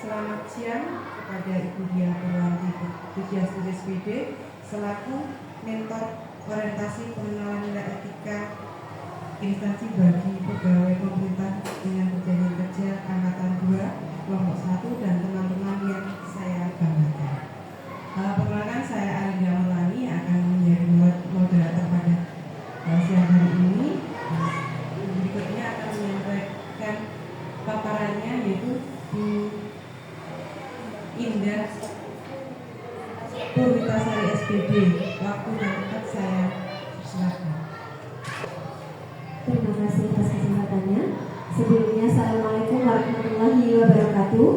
Selamat siang kepada Ibu Diah Purwanti Pujiastuti SPD selaku mentor orientasi pengenalan nilai etika instansi bagi pegawai pemerintah dengan perjanjian kerja angkatan 2 kelompok 1 dan teman-teman yang saya banggakan. Perkenalkan, saya Arinda Melani akan menjadi moderator pada siang hari ini. Berikutnya akan menyampaikan paparannya, yaitu Bu Indah Purwitasari SPD. Waktu dan tempat saya silakan. Terima kasih atas kesempatannya. Sebelumnya, Assalamualaikum warahmatullahi wabarakatuh.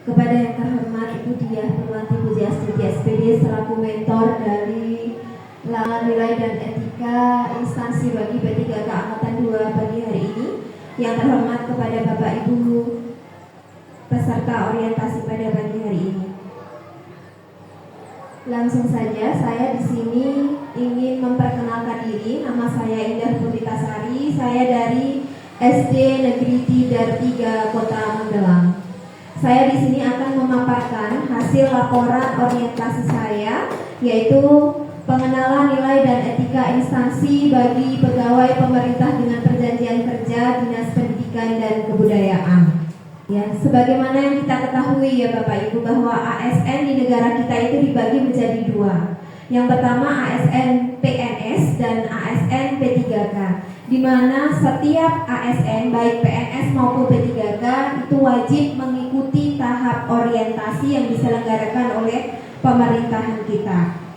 Kepada yang terhormat Ibu Diah Purwanti Pujiastuti SPD selaku mentor dari nilai dan etika instansi bagi P3K angkatan 2 pagi hari ini, yang terhormat kepada Bapak Ibu peserta orientasi pada pagi hari ini. Langsung saja, saya di sini ingin memperkenalkan diri. Nama saya Indah Purwitasari. Saya dari SD Negeri Tidar 3 Kota Magelang. Saya di sini akan memaparkan hasil laporan orientasi saya, yaitu pengenalan nilai dan etika instansi bagi pegawai pemerintah dengan perjanjian kerja Dinas Pendidikan dan Kebudayaan. Ya, sebagaimana yang kita ketahui ya Bapak Ibu, bahwa ASN di negara kita itu dibagi menjadi dua. Yang pertama ASN PNS dan ASN P3K, di mana setiap ASN baik PNS maupun P3K itu wajib mengikuti tahap orientasi yang diselenggarakan oleh pemerintahan kita.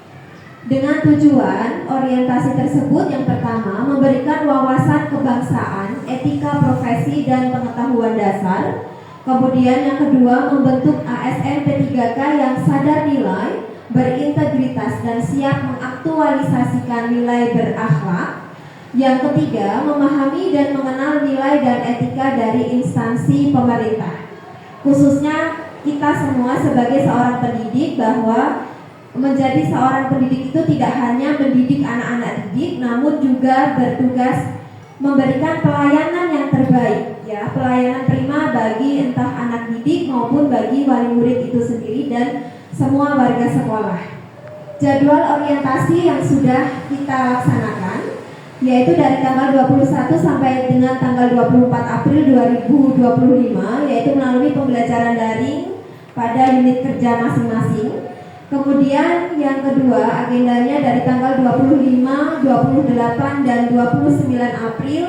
Dengan tujuan orientasi tersebut, yang pertama memberikan wawasan kebangsaan, etika profesi dan pengetahuan dasar. Kemudian yang kedua, membentuk ASN P3K yang sadar nilai, berintegritas dan siap mengaktualisasikan nilai berakhlak. Yang ketiga, memahami dan mengenal nilai dan etika dari instansi pemerintah. Khususnya kita semua sebagai seorang pendidik, bahwa menjadi seorang pendidik itu tidak hanya mendidik anak-anak didik, namun juga bertugas memberikan pelayanan yang terbaik, ya, pelayanan prima bagi entah anak didik maupun bagi wali murid itu sendiri dan semua warga sekolah. Jadwal orientasi yang sudah kita laksanakan yaitu dari tanggal 21 sampai dengan tanggal 24 April 2025, yaitu melalui pembelajaran daring pada unit kerja masing-masing. Kemudian yang kedua, agendanya dari tanggal 25, 28, dan 29 April,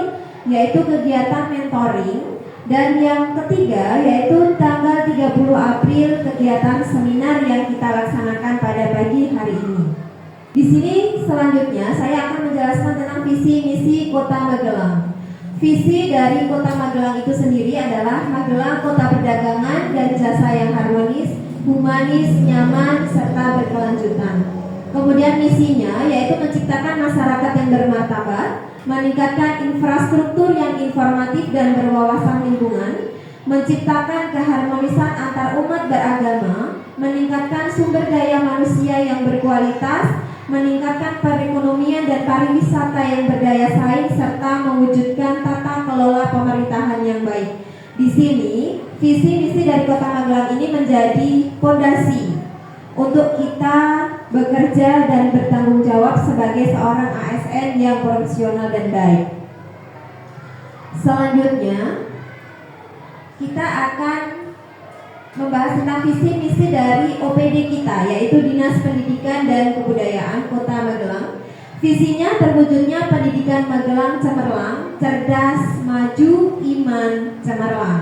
yaitu kegiatan mentoring. Dan yang ketiga, yaitu tanggal 30 April, kegiatan seminar yang kita laksanakan pada pagi hari ini. Di sini selanjutnya saya akan menjelaskan tentang visi misi Kota Magelang. Visi dari Kota Magelang itu sendiri adalah Magelang kota perdagangan dan jasa yang harmonis, humanis, nyaman, serta berkelanjutan. Kemudian misinya yaitu menciptakan masyarakat yang bermartabat, meningkatkan infrastruktur yang informatif dan berwawasan lingkungan, menciptakan keharmonisan antar umat beragama, meningkatkan sumber daya manusia yang berkualitas, meningkatkan perekonomian dan pariwisata yang berdaya saing, serta mewujudkan tata kelola pemerintahan yang baik. Di sini, visi misi dari Kota Magelang ini menjadi fondasi untuk kita bekerja dan bertanggung jawab sebagai seorang ASN yang profesional dan baik. Selanjutnya, kita akan membahas tentang visi misi dari OPD kita, yaitu Dinas Pendidikan dan Kebudayaan Kota Magelang. Visinya terwujudnya pendidikan Magelang cemerlang, cerdas, maju, iman, cemerlang.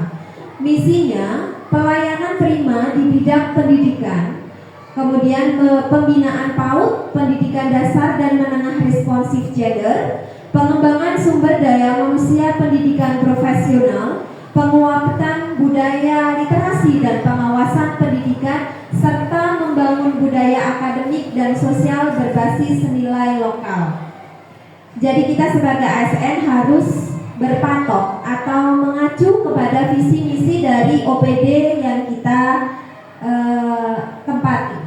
Misinya pelayanan prima di bidang pendidikan, kemudian pembinaan PAUD, pendidikan dasar dan menengah responsif gender, pengembangan sumber daya manusia pendidikan profesional, penguatan budaya literasi dan pengawasan pendidikan, serta membangun budaya akademik dan sosial berbasis nilai lokal. Jadi kita sebagai ASN harus berpatok atau mengacu kepada visi misi dari OPD yang kita tempati.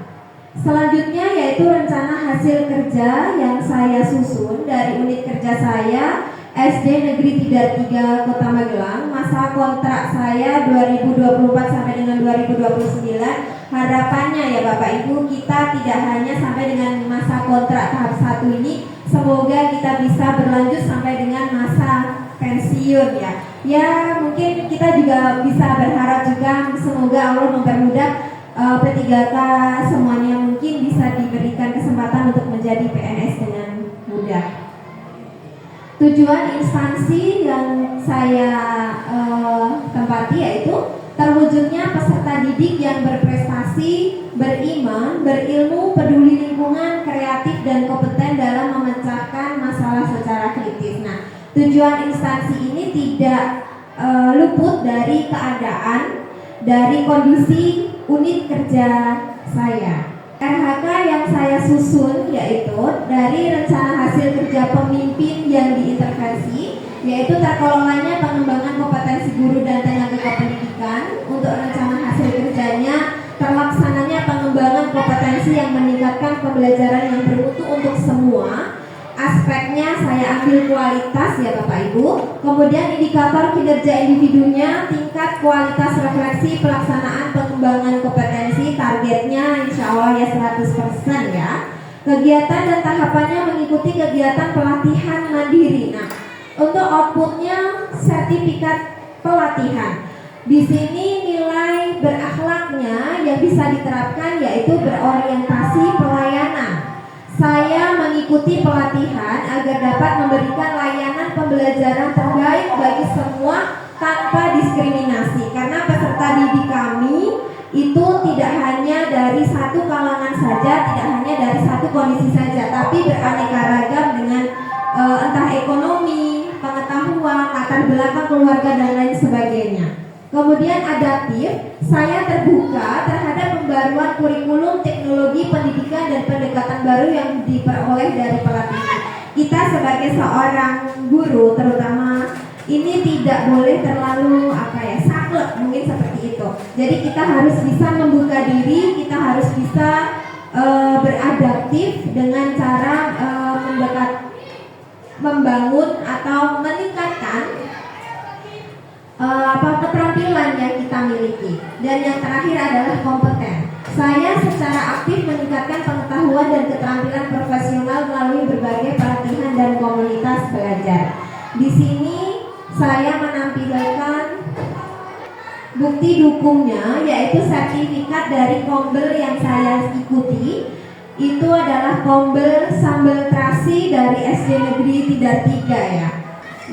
Selanjutnya yaitu rencana hasil kerja yang saya susun dari unit kerja saya SD Negeri Tidar 3 Kota Magelang. Masa kontrak saya 2024 sampai dengan 2029. Harapannya ya Bapak Ibu, kita tidak hanya sampai dengan masa kontrak tahap 1 ini, semoga kita bisa berlanjut sampai dengan masa pensiun ya. Ya mungkin kita juga bisa berharap juga semoga Allah mempermudah P3K semuanya mungkin bisa diberikan kesempatan untuk menjadi PNS dengan mudah. Tujuan instansi yang saya tempati yaitu terwujudnya peserta didik yang berprestasi, beriman, berilmu, peduli lingkungan, kreatif dan kompeten dalam memecahkan masalah secara kritis. Nah, tujuan instansi ini tidak luput dari keadaan, dari kondisi unit kerja saya. RHK yang saya susun yaitu dari rencana hasil kerja pemimpin yang diintervensi, yaitu terkelolanya pengembangan kompetensi guru dan tenaga kependidikan. Untuk rencana hasil kerjanya, terlaksananya pengembangan kompetensi yang meningkatkan pembelajaran yang bermutu untuk semua. Aspeknya saya ambil kualitas ya Bapak Ibu. Kemudian indikator kinerja individunya, tingkat kualitas refleksi pelaksanaan pengembangan kompetensi, targetnya insya Allah ya 100% ya. Kegiatan dan tahapannya mengikuti kegiatan pelatihan mandiri. Nah, untuk outputnya sertifikat pelatihan. Di sini nilai berakhlaknya yang bisa diterapkan yaitu berorientasi pelayanan. Saya mengikuti pelatihan agar dapat memberikan layanan pembelajaran terbaik bagi semua tanpa diskriminasi. Karena peserta didik kami itu tidak hanya dari satu kalangan saja, tidak hanya dari satu kondisi saja, tapi beraneka ragam dengan entah ekonomi, pengetahuan, latar belakang keluarga dan lain sebagainya. Kemudian adaptif, saya terbuka terhadap pembaruan kurikulum, teknologi, pendidikan dan pendekatan baru yang diperoleh dari pelatihan. Kita sebagai seorang guru terutama ini tidak boleh terlalu saklek mungkin seperti itu. Jadi kita harus bisa membuka diri, kita harus bisa beradaptif dengan cara membangun atau meningkatkan keterampilan yang kita miliki. Dan yang terakhir adalah kompeten. Saya secara aktif meningkatkan pengetahuan dan keterampilan profesional melalui berbagai pelatihan dan komunitas belajar. Di sini saya menampilkan bukti dukungnya, yaitu sertifikat dari Kombel yang saya ikuti. Itu adalah Kombel Sambal Terasi dari SD Negeri Tidar 3 ya.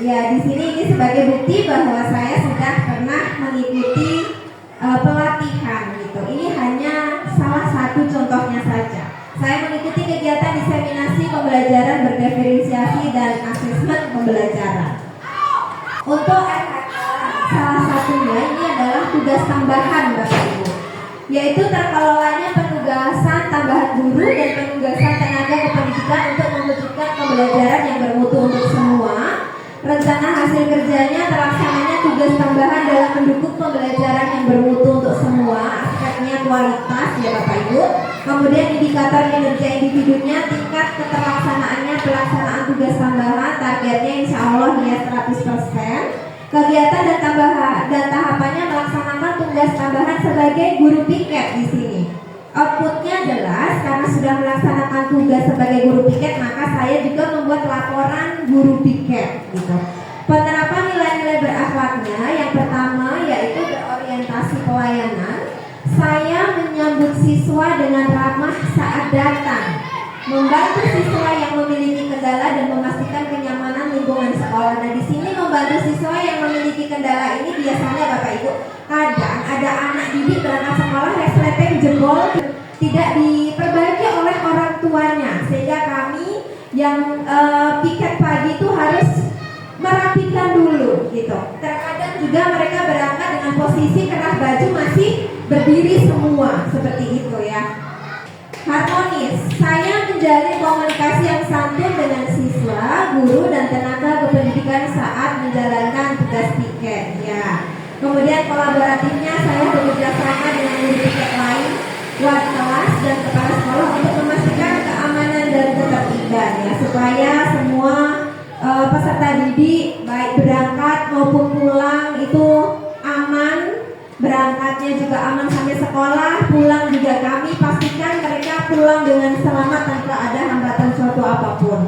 Ya, di sini ini sebagai bukti bahwa saya sudah pernah mengikuti pelatihan gitu. Ini hanya salah satu contohnya saja. Saya mengikuti kegiatan diseminasi pembelajaran berdiferensiasi dan asesmen pembelajaran. Untuk RHK, salah satunya ini adalah tugas tambahan Bapak Ibu, yaitu terkelolanya penugasan tambahan guru dan penugasan tenaga kependidikan untuk mewujudkan pembelajaran yang bermutu untuk semua. Rencana hasil kerjanya terlaksananya tugas tambahan dalam mendukung pembelajaran yang bermutu untuk semua. Aspeknya kualitas ya Bapak Ibu. Kemudian indikator kinerja individunya, tingkat keterlaksanaannya pelaksanaan tugas tambahan, targetnya insya Allah ya 100%. Kegiatan dan tahapannya melaksanakan tugas tambahan sebagai guru piket di sini. Outputnya jelas, karena sudah melaksanakan tugas sebagai guru piket, maka saya juga membuat laporan guru piket gitu. Penerapan nilai-nilai berakhlaknya, yang pertama yaitu berorientasi pelayanan. Saya menyambut siswa dengan ramah saat datang, membantu siswa yang memiliki kendala dan memastikan kenyamanan lingkungan sekolah. Nah, di sini membantu siswa yang memiliki kendala ini biasanya Bapak Ibu, kadang ada anak didik berangkat sekolah resleting jempol tidak diperbaiki oleh orang tuanya, sehingga kami yang piket pagi itu harus merapikan dulu gitu. Terkadang juga mereka berangkat dengan posisi kerah baju masih berdiri semua seperti itu ya. Harmonis, saya menjalin komunikasi yang santun dengan siswa, guru dan tenaga kependidikan saat menjalankan tugas piket ya. Kemudian kolaboratifnya, saya bekerjasama dengan guru piket lain, wali kelas dan kepala sekolah untuk memastikan keamanan dan ketertiban ya, supaya semua peserta didik baik berangkat maupun pulang itu aman, berangkatnya juga aman sampai sekolah, pulang juga kami pastikan mereka pulang dengan selamat tanpa ada hambatan suatu apapun.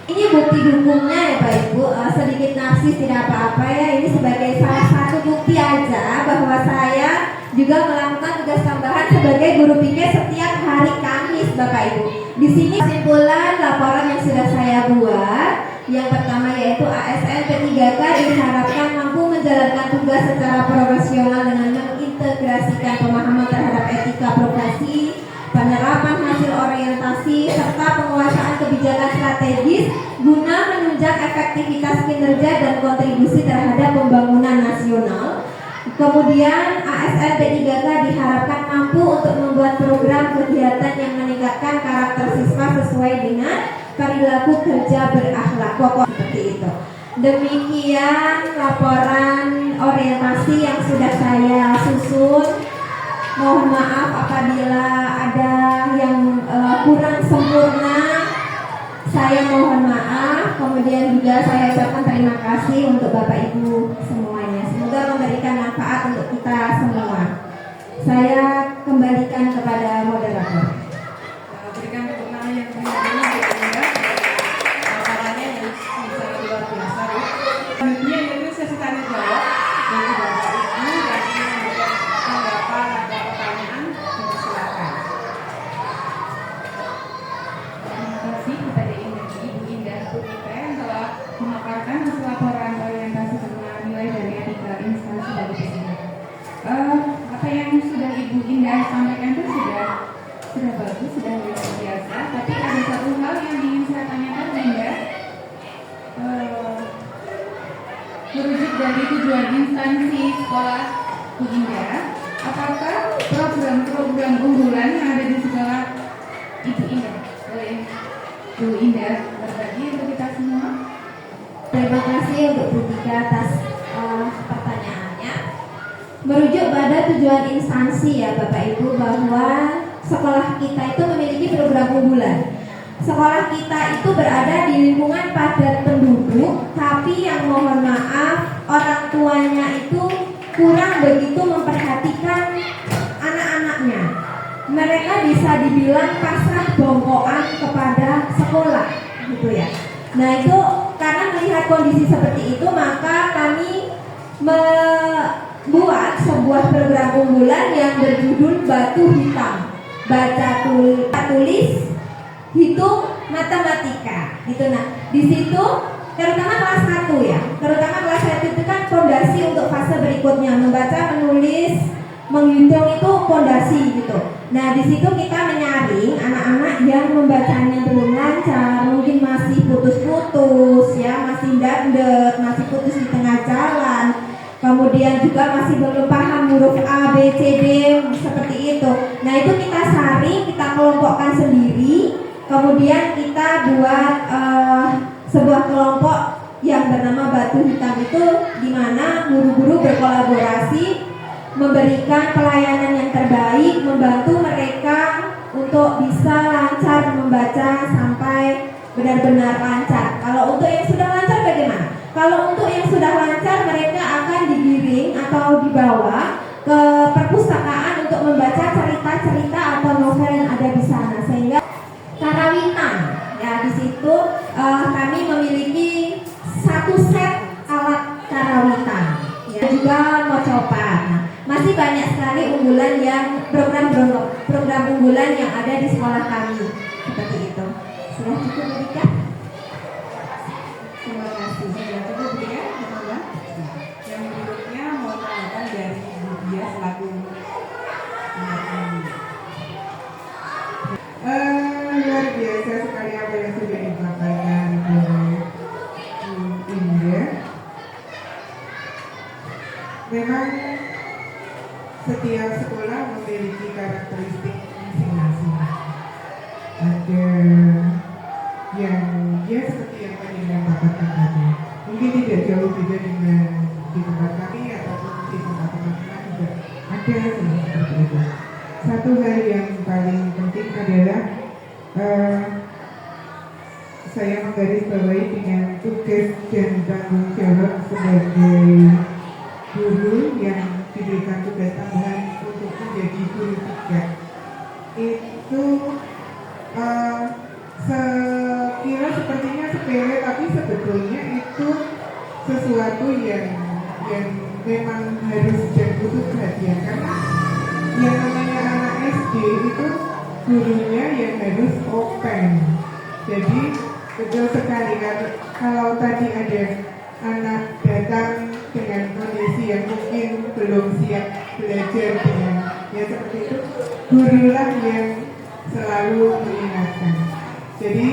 Ini bukti dukungnya ya Pak Ibu, sedikit narsis tidak apa-apa ya, ini sebagai salah satu bukti aja bahwa saya juga melakukan tugas tambahan sebagai guru PIK setiap hari Kamis Bapak Ibu. Di sini kesimpulan laporan yang sudah saya buat, yang pertama yaitu ASN P3K diharapkan mampu menjalankan tugas secara profesional dengan mengintegrasikan pemahaman terhadap etika profesi, penerapan hasil orientasi, serta penguasaan kebijakan strategis guna menunjang efektivitas kinerja dan kontribusi terhadap pembangunan nasional. Kemudian ASN P3K diharapkan mampu untuk membuat program kegiatan yang meningkatkan karakter siswa sesuai dengan perilaku kerja berakhlak pokok seperti itu. Demikian laporan orientasi yang sudah saya susun. Mohon maaf apabila ada yang kurang sempurna. Saya mohon maaf. Kemudian juga saya ucapkan terima kasih untuk Bapak Ibu semuanya. Semoga memberikan manfaat untuk kita semua. Saya kembalikan kepada moderator. Berikan tepuk tangan yang meriah dulu ya. Laporannya yang sangat luar biasa. Selanjutnya yaitu sesi tanya jawab dari Bapak Ibu yang ingin memberikan tanggapan atau pertanyaan. Silakan. Terima kasih kepada Ibu Indah Putri yang telah memaparkan hasil laporan orientasi pengenalan nilai dan etika instansi dari PIK. Apa yang sudah Ibu Indah sampaikan itu sudah bagus, sudah luar biasa. Tapi ada satu hal yang ingin saya tanyakan, Bu Indah. Merujuk dari tujuan instansi sekolah Bu Indah, apakah program-program unggulan yang ada di sekolah Ibu Indah boleh Bu Indah berbagi untuk kita semua? Terima kasih untuk Bu Tika atas pertanyaannya. Merujuk pada tujuan instansi ya Bapak Ibu, bahwa sekolah kita itu memiliki program unggulan. Sekolah kita itu berada di lingkungan padat penduduk, tapi yang mohon maaf orang tuanya itu kurang begitu memperhatikan anak-anaknya. Mereka bisa dibilang pasrah bongkoan kepada sekolah gitu ya. Nah itu karena melihat kondisi seperti itu, maka kami membuat sebuah program unggulan yang berjudul Batu Hitam, baca tulis hitung matematika gitu. Nah di situ terutama kelas 1 ya, terutama kelas 1 itu kan fondasi untuk fase berikutnya, membaca, menulis, menghitung itu fondasi gitu. Nah di situ kita menyaring anak-anak yang membacanya belum lancar, mungkin masih putus-putus ya, masih dandet, masih putus di tengah jalan, kemudian juga masih belum paham huruf A, B, C, D seperti itu. Nah itu kita saring, kita kelompokkan sendiri, kemudian kita buat sebuah kelompok yang bernama Batu Hitam itu, di mana guru-guru berkolaborasi memberikan pelayanan yang terbaik, membantu mereka untuk bisa lancar membaca sampai benar-benar lancar. Kalau untuk yang sudah lancar bagaimana? Kalau untuk yang sudah lancar, mereka akan digiring atau dibawa ke perpustakaan untuk membaca cerita-cerita atau novel yang ada di sana, sehingga karawitan ya di situ kami memiliki satu set alat karawitan ya, juga mocopan. Nah, masih banyak sekali unggulan yang program unggulan yang ada di sekolah kami seperti itu. Sudah cukup Erika? Terima kasih. Sudah cukup ya, teman-teman. Yang berikutnya mohon tanggapan dari Bu Dia selaku luar biasa sekali apa yang sudah disampaikan oleh Bu Indah. Memang setiap sekolah memiliki karakteristik masing-masing. Ada yang dia seperti yang tadi yang dapatkan tadi, mungkin tidak jauh beda dengan di tempat kami ataupun di tempat teman-teman juga ada sih seperti itu. Satu hal yang paling penting adalah saya menggarisbawahi dengan tugas dan tanggung jawab sebagai guru yang diberikan tugas tambahan untuk menjadi guru tiga. Itu sekira sepertinya sepele, tapi sebetulnya itu sesuatu yang memang harus dan butuh perhatian, karena yang namanya anak SD itu gurunya yang harus open. Jadi betul sekali kalau tadi ada anak datang dengan kondisi yang mungkin belum siap belajar dengan ya seperti itu, gurulah yang selalu mengingatkan. Jadi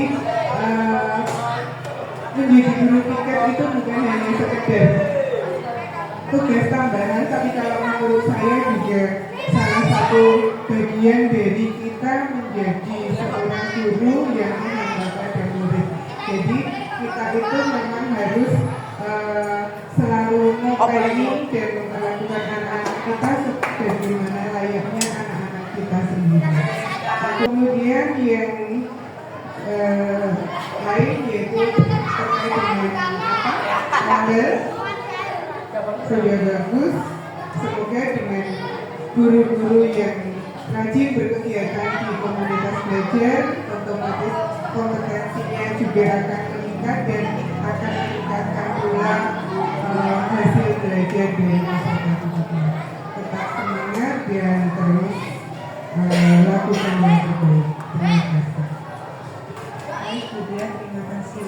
menjadi guru tiket itu bukan hanya sekedar tugas tambahan, tapi kalau menurut saya juga salah satu bagian dari kita menjadi seorang guru yang mengembangkan murid. Jadi kita itu memang harus selalu mengopeni dan memperlakukan anak-anak kita sebagaimana layaknya anak-anak kita sendiri. Kemudian yang lain yaitu terkait dengan tanggal sudah bagus. Semoga dengan guru-guru yang rajin berkegiatan di komunitas belajar, otomatis kompetensinya juga akan meningkat dan akan meningkatkan pula hasil belajar dari masyarakat juga. Tetap semangat dan terus lakukan yang terbaik. Terima kasih. Baik, terima kasih.